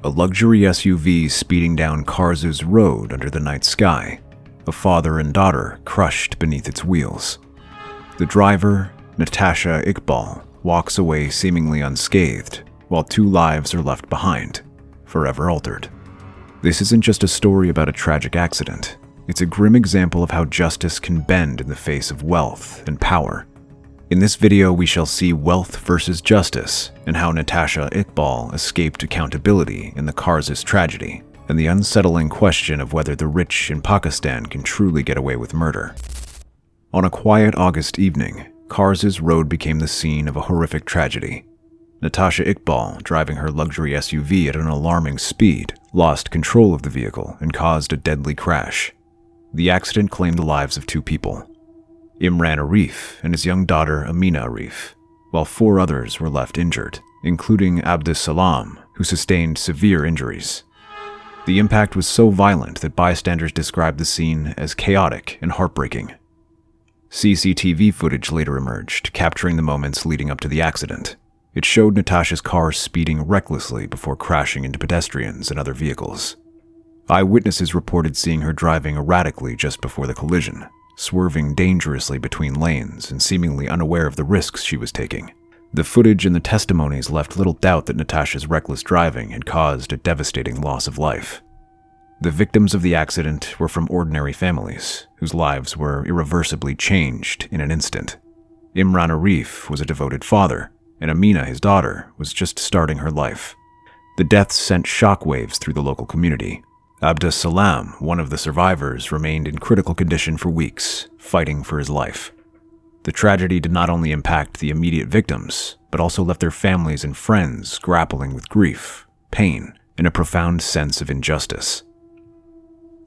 A luxury SUV speeding down Karsaz Road under the night sky, a father and daughter crushed beneath its wheels. The driver, Natasha Iqbal, walks away seemingly unscathed, while 2 lives are left behind, forever altered. This isn't just a story about a tragic accident. It's a grim example of how justice can bend in the face of wealth and power. In this video, we shall see wealth versus justice and how Natasha Iqbal escaped accountability in the Karsaz tragedy, and the unsettling question of whether the rich in Pakistan can truly get away with murder. On a quiet August evening, Karsaz Road became the scene of a horrific tragedy. Natasha Iqbal, driving her luxury SUV at an alarming speed, lost control of the vehicle and caused a deadly crash. The accident claimed the lives of 2 people, Imran Arif and his young daughter Amina Arif, while 4 others were left injured, including Abdus Salam, who sustained severe injuries. The impact was so violent that bystanders described the scene as chaotic and heartbreaking. CCTV footage later emerged, capturing the moments leading up to the accident. It showed Natasha's car speeding recklessly before crashing into pedestrians and other vehicles. Eyewitnesses reported seeing her driving erratically just before the collision, swerving dangerously between lanes and seemingly unaware of the risks she was taking. The footage and the testimonies left little doubt that Natasha's reckless driving had caused a devastating loss of life. The victims of the accident were from ordinary families, whose lives were irreversibly changed in an instant. Imran Arif was a devoted father, and Amina, his daughter, was just starting her life. The deaths sent shockwaves through the local community. Abdus Salam, one of the survivors, remained in critical condition for weeks, fighting for his life. The tragedy did not only impact the immediate victims, but also left their families and friends grappling with grief, pain, and a profound sense of injustice.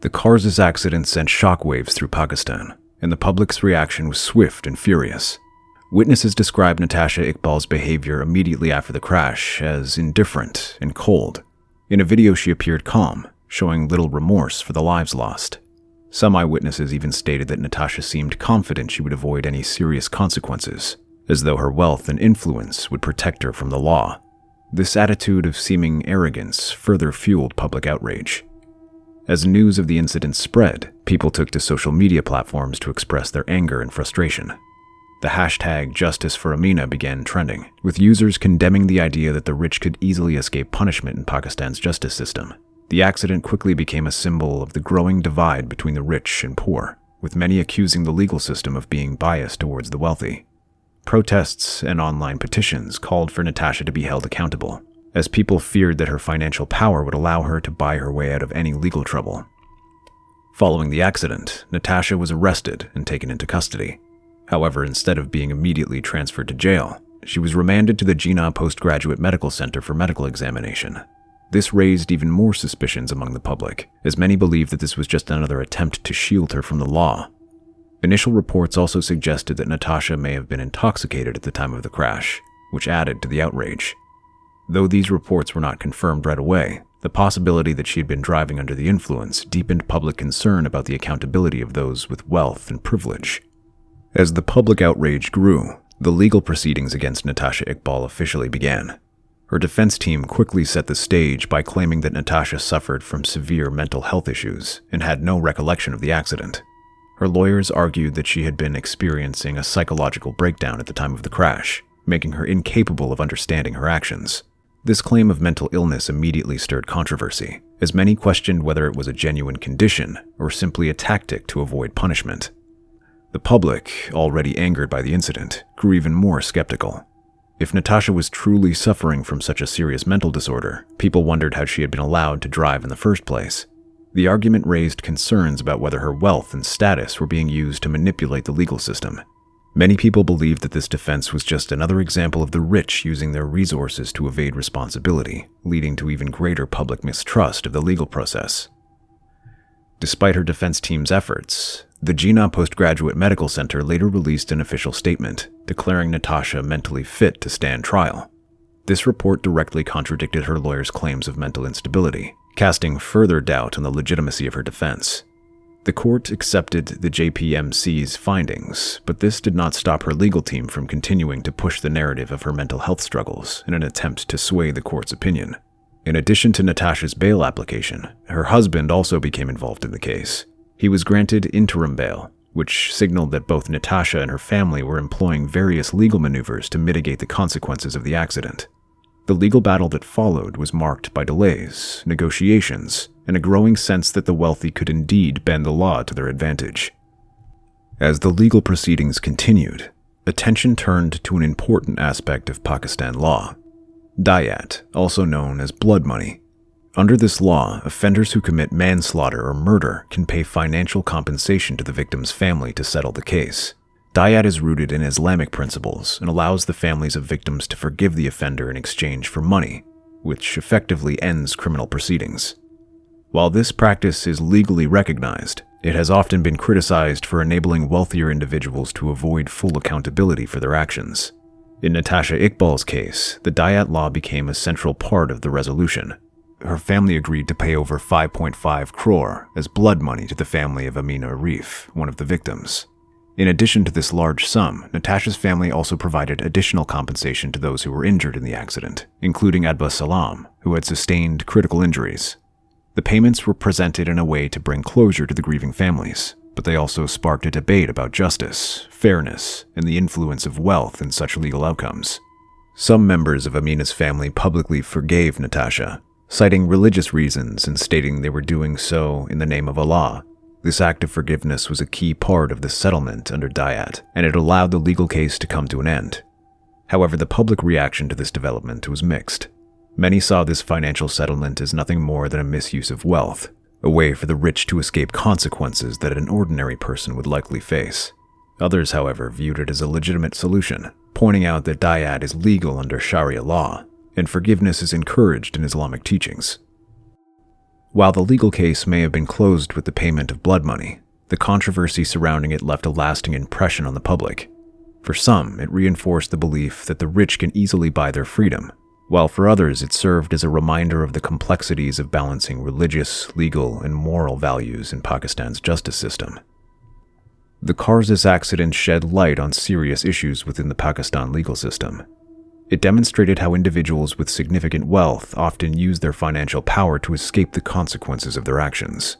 The Karsaz accident sent shockwaves through Pakistan, and the public's reaction was swift and furious. Witnesses described Natasha Iqbal's behavior immediately after the crash as indifferent and cold. In a video, she appeared calm, showing little remorse for the lives lost. Some eyewitnesses even stated that Natasha seemed confident she would avoid any serious consequences, as though her wealth and influence would protect her from the law. This attitude of seeming arrogance further fueled public outrage. As news of the incident spread, people took to social media platforms to express their anger and frustration. The hashtag Justice for Amina began trending, with users condemning the idea that the rich could easily escape punishment in Pakistan's justice system. The accident quickly became a symbol of the growing divide between the rich and poor, with many accusing the legal system of being biased towards the wealthy. Protests and online petitions called for Natasha to be held accountable, as people feared that her financial power would allow her to buy her way out of any legal trouble. Following the accident, Natasha was arrested and taken into custody. However, instead of being immediately transferred to jail, she was remanded to the Jinnah Postgraduate Medical Center for medical examination. This raised even more suspicions among the public, as many believed that this was just another attempt to shield her from the law. Initial reports also suggested that Natasha may have been intoxicated at the time of the crash, which added to the outrage. Though these reports were not confirmed right away, the possibility that she had been driving under the influence deepened public concern about the accountability of those with wealth and privilege. As the public outrage grew, the legal proceedings against Natasha Iqbal officially began. Her defense team quickly set the stage by claiming that Natasha suffered from severe mental health issues and had no recollection of the accident. Her lawyers argued that she had been experiencing a psychological breakdown at the time of the crash, making her incapable of understanding her actions. This claim of mental illness immediately stirred controversy, as many questioned whether it was a genuine condition or simply a tactic to avoid punishment. The public, already angered by the incident, grew even more skeptical. If Natasha was truly suffering from such a serious mental disorder, people wondered how she had been allowed to drive in the first place. The argument raised concerns about whether her wealth and status were being used to manipulate the legal system. Many people believed that this defense was just another example of the rich using their resources to evade responsibility, leading to even greater public mistrust of the legal process. Despite her defense team's efforts, the Jinnah Postgraduate Medical Center later released an official statement, declaring Natasha mentally fit to stand trial. This report directly contradicted her lawyer's claims of mental instability, casting further doubt on the legitimacy of her defense. The court accepted the JPMC's findings, but this did not stop her legal team from continuing to push the narrative of her mental health struggles in an attempt to sway the court's opinion. In addition to Natasha's bail application, her husband also became involved in the case. He was granted interim bail, which signaled that both Natasha and her family were employing various legal maneuvers to mitigate the consequences of the accident. The legal battle that followed was marked by delays, negotiations, and a growing sense that the wealthy could indeed bend the law to their advantage. As the legal proceedings continued, attention turned to an important aspect of Pakistan law: Dayat, also known as blood money. Under this law, offenders who commit manslaughter or murder can pay financial compensation to the victim's family to settle the case. Dayat is rooted in Islamic principles and allows the families of victims to forgive the offender in exchange for money, which effectively ends criminal proceedings. While this practice is legally recognized, it has often been criticized for enabling wealthier individuals to avoid full accountability for their actions. In Natasha Iqbal's case, the Dayat law became a central part of the resolution. Her family agreed to pay over 5.5 crore as blood money to the family of Amina Arif, one of the victims. In addition to this large sum, Natasha's family also provided additional compensation to those who were injured in the accident, including Abdus Salam, who had sustained critical injuries. The payments were presented in a way to bring closure to the grieving families, but they also sparked a debate about justice, fairness, and the influence of wealth in such legal outcomes. Some members of Amina's family publicly forgave Natasha, citing religious reasons and stating they were doing so in the name of Allah. This act of forgiveness was a key part of the settlement under Dayat, and it allowed the legal case to come to an end. However, the public reaction to this development was mixed. Many saw this financial settlement as nothing more than a misuse of wealth, a way for the rich to escape consequences that an ordinary person would likely face. Others, however, viewed it as a legitimate solution, pointing out that Dayat is legal under Sharia law, and forgiveness is encouraged in Islamic teachings. While the legal case may have been closed with the payment of blood money, the controversy surrounding it left a lasting impression on the public. For some, it reinforced the belief that the rich can easily buy their freedom, while for others it served as a reminder of the complexities of balancing religious, legal, and moral values in Pakistan's justice system. The Karsaz accident shed light on serious issues within the Pakistan legal system. It demonstrated how individuals with significant wealth often use their financial power to escape the consequences of their actions.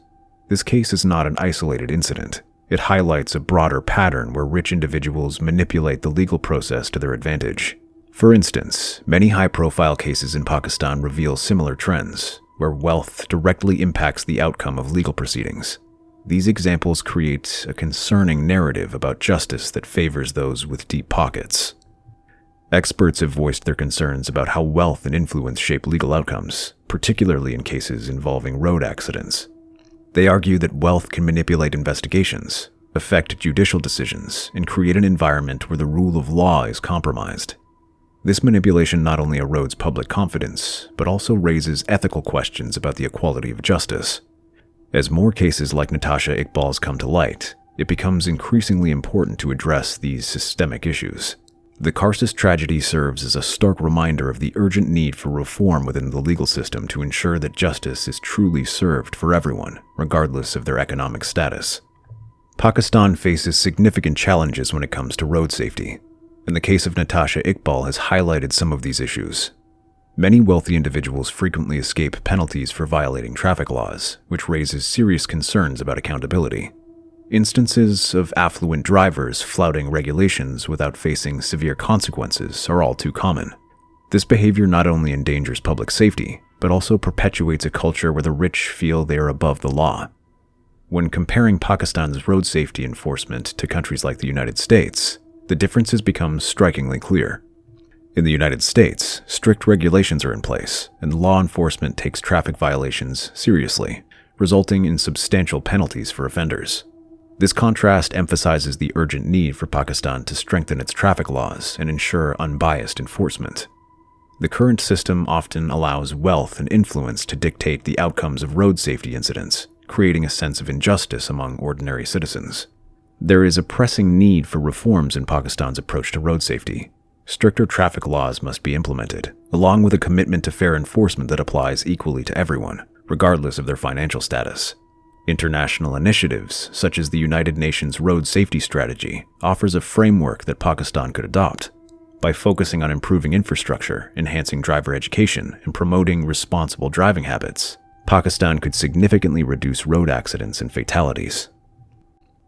This case is not an isolated incident. It highlights a broader pattern where rich individuals manipulate the legal process to their advantage. For instance, many high-profile cases in Pakistan reveal similar trends, where wealth directly impacts the outcome of legal proceedings. These examples create a concerning narrative about justice that favors those with deep pockets. Experts have voiced their concerns about how wealth and influence shape legal outcomes, particularly in cases involving road accidents. They argue that wealth can manipulate investigations, affect judicial decisions, and create an environment where the rule of law is compromised. This manipulation not only erodes public confidence, but also raises ethical questions about the equality of justice. As more cases like Natasha Iqbal's come to light, it becomes increasingly important to address these systemic issues. The Karsaz tragedy serves as a stark reminder of the urgent need for reform within the legal system to ensure that justice is truly served for everyone, regardless of their economic status. Pakistan faces significant challenges when it comes to road safety, and the case of Natasha Iqbal has highlighted some of these issues. Many wealthy individuals frequently escape penalties for violating traffic laws, which raises serious concerns about accountability. Instances of affluent drivers flouting regulations without facing severe consequences are all too common. This behavior not only endangers public safety, but also perpetuates a culture where the rich feel they are above the law. When comparing Pakistan's road safety enforcement to countries like the United States, the differences become strikingly clear. In the United States, strict regulations are in place, and law enforcement takes traffic violations seriously, resulting in substantial penalties for offenders. This contrast emphasizes the urgent need for Pakistan to strengthen its traffic laws and ensure unbiased enforcement. The current system often allows wealth and influence to dictate the outcomes of road safety incidents, creating a sense of injustice among ordinary citizens. There is a pressing need for reforms in Pakistan's approach to road safety. Stricter traffic laws must be implemented, along with a commitment to fair enforcement that applies equally to everyone, regardless of their financial status. International initiatives, such as the United Nations Road Safety Strategy, offers a framework that Pakistan could adopt. By focusing on improving infrastructure, enhancing driver education, and promoting responsible driving habits, Pakistan could significantly reduce road accidents and fatalities.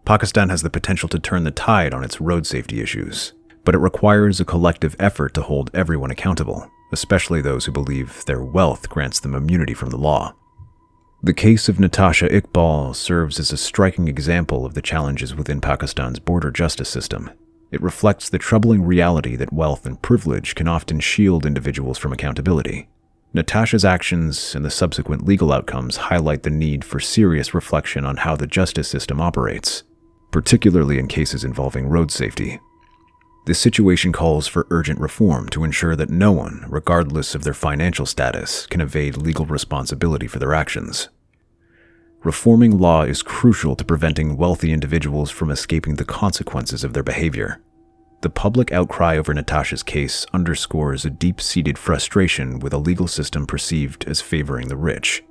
Pakistan has the potential to turn the tide on its road safety issues, but it requires a collective effort to hold everyone accountable, especially those who believe their wealth grants them immunity from the law. The case of Natasha Iqbal serves as a striking example of the challenges within Pakistan's border justice system. It reflects the troubling reality that wealth and privilege can often shield individuals from accountability. Natasha's actions and the subsequent legal outcomes highlight the need for serious reflection on how the justice system operates, particularly in cases involving road safety. This situation calls for urgent reform to ensure that no one, regardless of their financial status, can evade legal responsibility for their actions. Reforming law is crucial to preventing wealthy individuals from escaping the consequences of their behavior. The public outcry over Natasha's case underscores a deep-seated frustration with a legal system perceived as favoring the rich.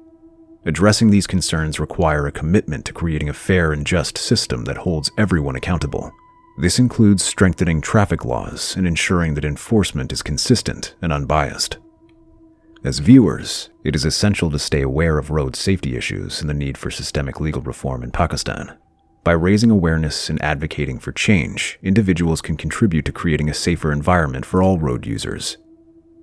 Addressing these concerns require a commitment to creating a fair and just system that holds everyone accountable. This includes strengthening traffic laws and ensuring that enforcement is consistent and unbiased. As viewers, it is essential to stay aware of road safety issues and the need for systemic legal reform in Pakistan. By raising awareness and advocating for change, individuals can contribute to creating a safer environment for all road users.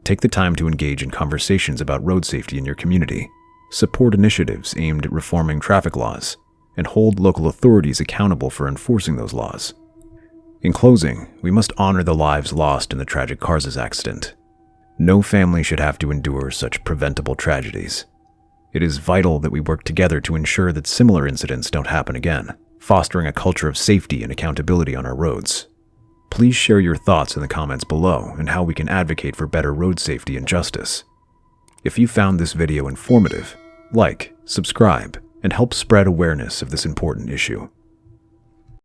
Take the time to engage in conversations about road safety in your community, support initiatives aimed at reforming traffic laws, and hold local authorities accountable for enforcing those laws. In closing, we must honor the lives lost in the tragic Karsaz accident. No family should have to endure such preventable tragedies. It is vital that we work together to ensure that similar incidents don't happen again, fostering a culture of safety and accountability on our roads. Please share your thoughts in the comments below and how we can advocate for better road safety and justice. If you found this video informative, like, subscribe, and help spread awareness of this important issue.